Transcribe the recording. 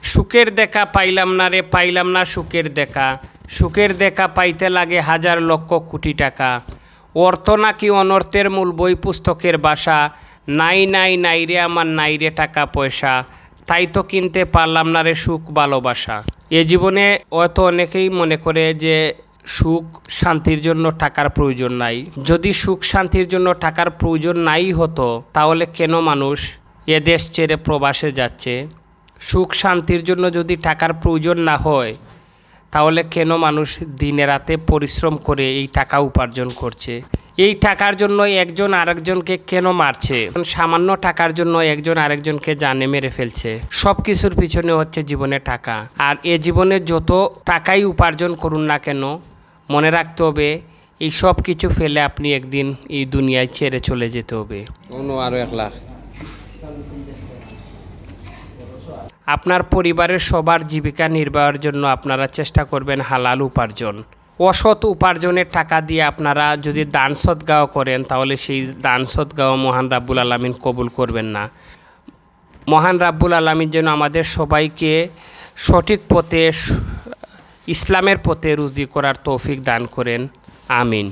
সুখের দেখা পাইলাম না রে, পাইলাম না সুখের দেখা। সুখের দেখা পাইতে লাগে হাজার লক্ষ কোটি টাকা। অর্থ নাকি অনর্থের মূল, বই পুস্তকের ভাষা। নাই নাই নাই রে আমার, নাই রে টাকা পয়সা। তাই তো কিনতে পারলাম না রে সুখ ভালোবাসা। এ জীবনে হয়তো অনেকেই মনে করে যে সুখ শান্তির জন্য টাকার প্রয়োজন নাই। যদি সুখ শান্তির জন্য টাকার প্রয়োজন নাই হতো, তাহলে কেন মানুষ এ দেশ ছেড়ে প্রবাসে যাচ্ছে? সুখ শান্তির জন্য যদি টাকার প্রয়োজন না হয়, তাহলে কেন মানুষ দিনে রাতে পরিশ্রম করে এই টাকা উপার্জন করছে? এই টাকার জন্য একজন আরেকজনকে কেন মারছে? সামান্য টাকার জন্য একজন আরেকজনকে জানে মেরে ফেলছে। সব কিছুর পিছনে হচ্ছে জীবনে টাকা। আর এ জীবনে যত টাকাই উপার্জন করুন না কেন, মনে রাখতে হবে এই সব কিছু ফেলে আপনি একদিন এই দুনিয়ায় ছেড়ে চলে যেতে হবে। আরো 1 লাখ। আপনার পরিবারের সবার জীবিকা নির্বাহের জন্য আপনারা চেষ্টা করবেন হালাল উপার্জন। অসৎ উপার্জনের টাকা দিয়ে আপনারা যদি দান সদগাও করেন, তাহলে সেই দান সদগাও মহান রাব্বুল আলামিন কবুল করবেন না। মহান রাব্বুল আলামিন যেন আমাদের সবাইকে সঠিক পথে, ইসলামের পথে রুজি করার তৌফিক দান করেন। আমিন।